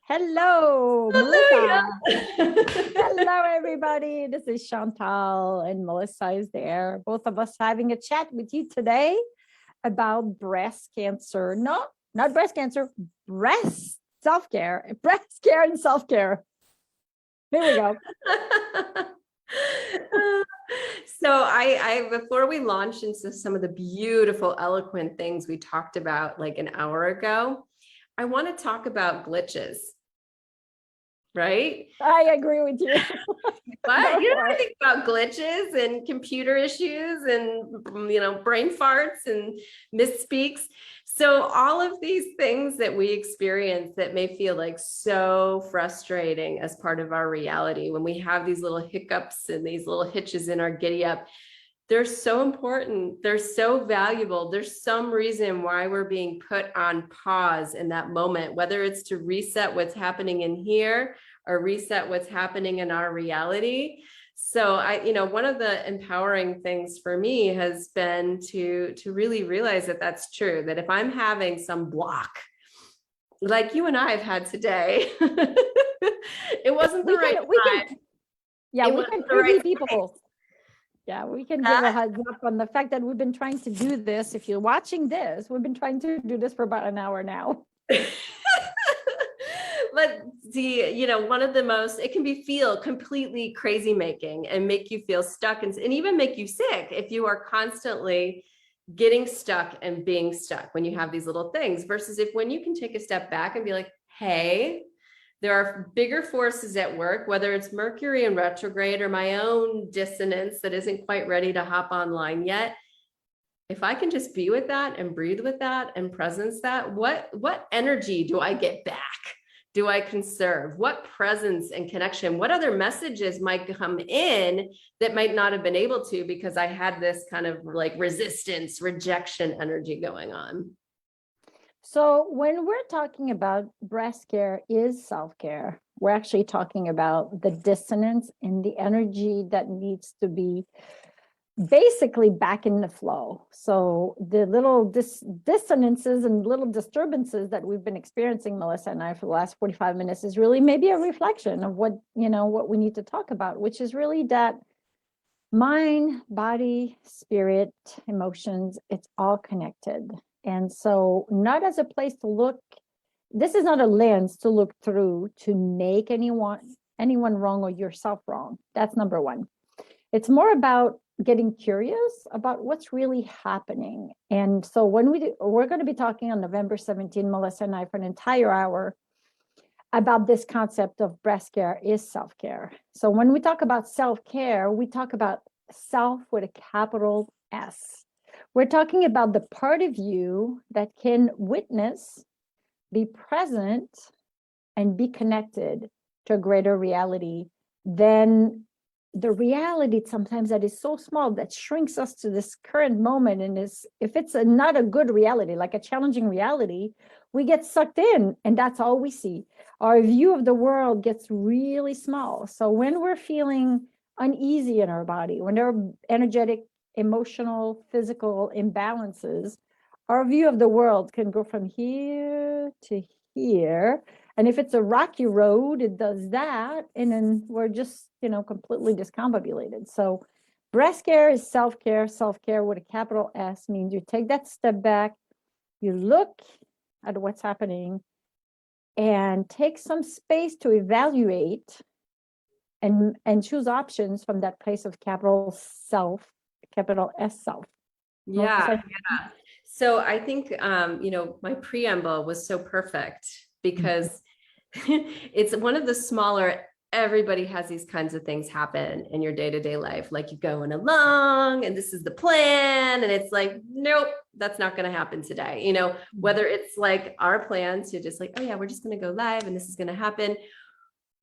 Hello, Melissa. Hallelujah. Hello, everybody. This is Chantal and Melissa is there. Both of us having a chat with you today about breast cancer. No, not breast cancer, breast self-care, breast care and self-care. Here we go. So I before we launch into some of the beautiful, eloquent things we talked about like an hour ago, I want to talk about glitches, right? I agree with you. What? You know what I think about glitches and computer issues and brain farts and misspeaks. So all of these things that we experience that may feel like so frustrating as part of our reality, when we have these little hiccups and these little hitches in our giddy up, they're so important. They're so valuable. There's some reason why we're being put on pause in that moment, whether it's to reset what's happening in here or reset what's happening in our reality. So one of the empowering things for me has been to really realize that that's true, that if I'm having some block, like you and I have had today, it wasn't the right time. Yeah, we can preview people. Yeah, we can give a heads up on the fact that we've been trying to do this. If you're watching this, we've been trying to do this for about an hour now. But one of the most, it can feel completely crazy making and make you feel stuck and even make you sick if you are constantly getting stuck and being stuck when you have these little things, versus when you can take a step back and be like, hey, there are bigger forces at work, whether it's Mercury in retrograde or my own dissonance that isn't quite ready to hop online yet. If I can just be with that and breathe with that and presence that, what energy do I get back? Do I conserve? What presence and connection? What other messages might come in that might not have been able to because I had this kind of like resistance, rejection energy going on? So when we're talking about breast care is self-care, we're actually talking about the dissonance and the energy that needs to be basically back in the flow. So the little dissonances and little disturbances that we've been experiencing, Melissa and I, for the last 45 minutes is really maybe a reflection of what we need to talk about, which is really that mind, body, spirit, emotions, it's all connected. And so not as a place to look, this is not a lens to look through to make anyone wrong or yourself wrong. That's number one. It's more about getting curious about what's really happening. And so we're going to be talking on November 17, Melissa and I, for an entire hour about this concept of breast care is self-care. So when we talk about self-care, we talk about self with a capital S. We're talking about the part of you that can witness, be present, and be connected to a greater reality than the reality sometimes that is so small that shrinks us to this current moment. And if it's not a good reality, like a challenging reality, we get sucked in and that's all we see. Our view of the world gets really small. So when we're feeling uneasy in our body, when there are energetic, emotional, physical imbalances, our view of the world can go from here to here. And if it's a rocky road, it does that. And then we're just, completely discombobulated. So breast care is self-care. Self-care with a capital S means you take that step back, you look at what's happening and take some space to evaluate and choose options from that place of capital self, capital S self. Yeah. So I think, my preamble was so perfect because it's one of the smaller, everybody has these kinds of things happen in your day-to-day life. Like you going along and this is the plan. And it's like, nope, that's not going to happen today. Whether it's like our plan to just like, oh yeah, we're just going to go live and this is going to happen.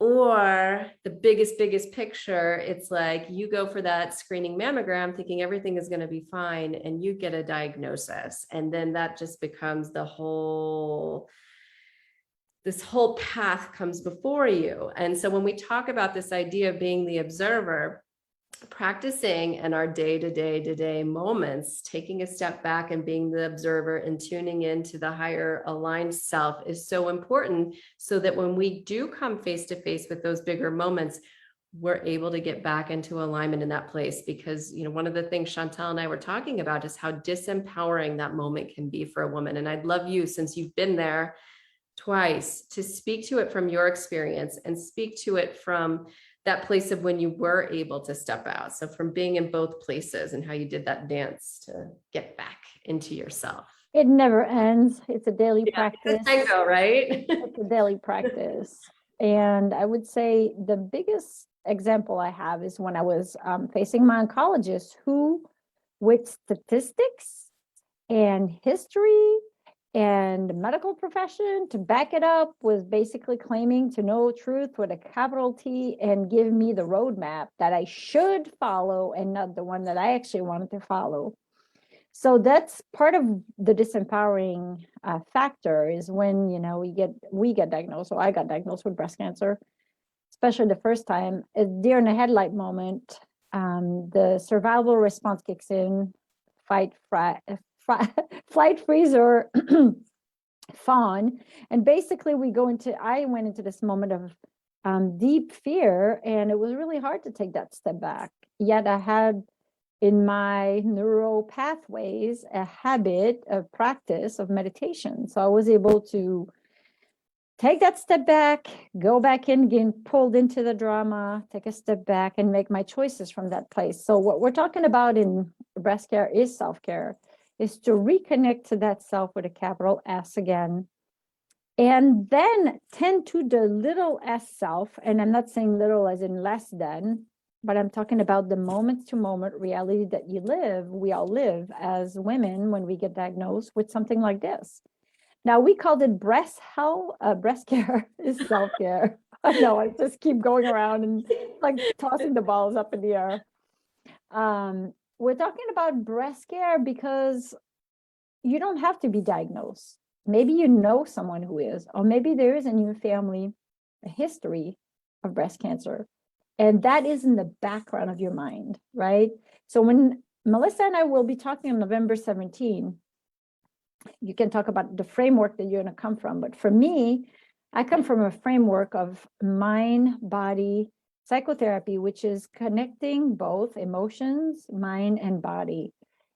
Or the biggest picture, it's like you go for that screening mammogram thinking everything is going to be fine and you get a diagnosis. And then that just becomes this whole path comes before you. And so when we talk about this idea of being the observer, practicing in our day-to-day moments, taking a step back and being the observer and tuning into the higher aligned self is so important, so that when we do come face to face with those bigger moments, we're able to get back into alignment in that place. Because, you know, one of the things Chantel and I were talking about is how disempowering that moment can be for a woman. And I'd love you, since you've been there twice, to speak to it from your experience and speak to it from that place of when you were able to step out. So from being in both places and how you did that dance to get back into yourself. It never ends. It's a daily Yeah, practice. it's a tango, right? It's a daily practice. And I would say the biggest example I have is when I was facing my oncologist, who, with statistics and history and medical profession to back it up, was basically claiming to know truth with a capital T and give me the roadmap that I should follow and not the one that I actually wanted to follow. So that's part of the disempowering factor, is when, you know, we get diagnosed. So I got diagnosed with breast cancer, especially the first time. A deer in the headlight moment. The survival response kicks in, flight, freeze, or fawn. And basically I went into this moment of deep fear, and it was really hard to take that step back. Yet I had in my neural pathways a habit of practice of meditation. So I was able to take that step back, go back in, get pulled into the drama, take a step back and make my choices from that place. So what we're talking about in breast care is self-care, is to reconnect to that self with a capital S again. And then tend to the little s self. And I'm not saying little as in less than, but I'm talking about the moment to moment reality that we all live as women when we get diagnosed with something like this. Now, we called it breast care is self-care. I know, I just keep going around and like tossing the balls up in the air. We're talking about breast care because you don't have to be diagnosed. Maybe you know someone who is, or maybe there is in your family a history of breast cancer. And that is in the background of your mind, right? So when Melissa and I will be talking on November 17, you can talk about the framework that you're going to come from. But for me, I come from a framework of mind, body, psychotherapy, which is connecting both emotions, mind, and body,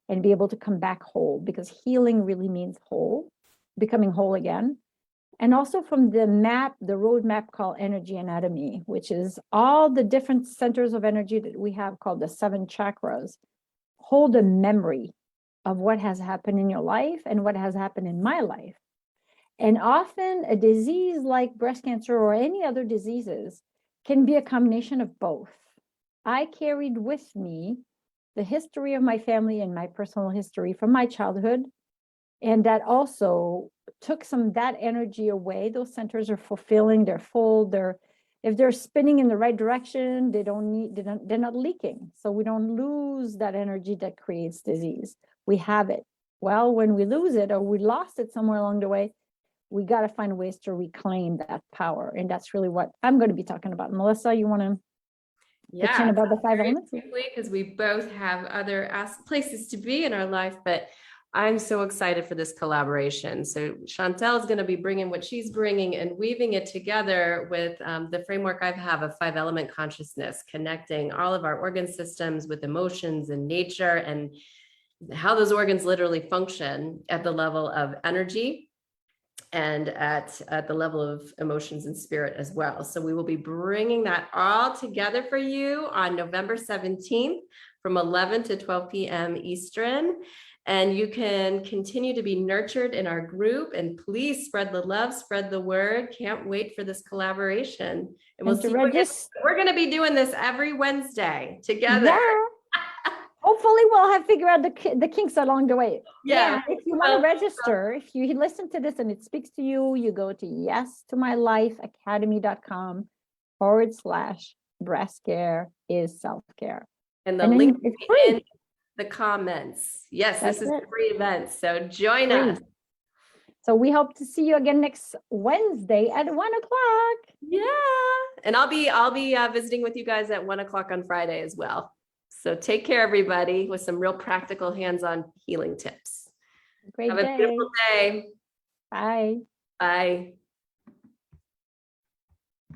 and be able to come back whole, because healing really means whole, becoming whole again. And also from the roadmap called energy anatomy, which is all the different centers of energy that we have called the 7 chakras, hold a memory of what has happened in your life and what has happened in my life. And often a disease like breast cancer or any other diseases can be a combination of both. I carried with me the history of my family and my personal history from my childhood. And that also took some of that energy away. Those centers are fulfilling, they're full, if they're spinning in the right direction, they're not leaking. So we don't lose that energy that creates disease. We have it. Well, when we lose it or we lost it somewhere along the way, we got to find ways to reclaim that power. And that's really what I'm going to be talking about. Melissa, you want to pitch in about the 5 elements? Because we both have other places to be in our life, but I'm so excited for this collaboration. So Chantel is going to be bringing what she's bringing and weaving it together with the framework I have of 5-element consciousness, connecting all of our organ systems with emotions and nature, and how those organs literally function at the level of energy and at the level of emotions and spirit as well. So we will be bringing that all together for you on November 17th from 11 to 12 p.m. Eastern. And you can continue to be nurtured in our group, and please spread the love, spread the word. Can't wait for this collaboration. And we'll see you again. We're going to be doing this every Wednesday together. Yeah. Hopefully we'll have figured out the kinks along the way. Yeah. And if you want to register, if you listen to this and it speaks to you, you go to yestomylifeacademy.com/breast care is self-care. And the link is in the comments. Yes, this is a free event. So join us. So we hope to see you again next Wednesday at 1:00. Yeah. And I'll be visiting with you guys at 1:00 on Friday as well. So take care, everybody, with some real practical hands-on healing tips. Great Have a day. beautiful day. Bye. Bye.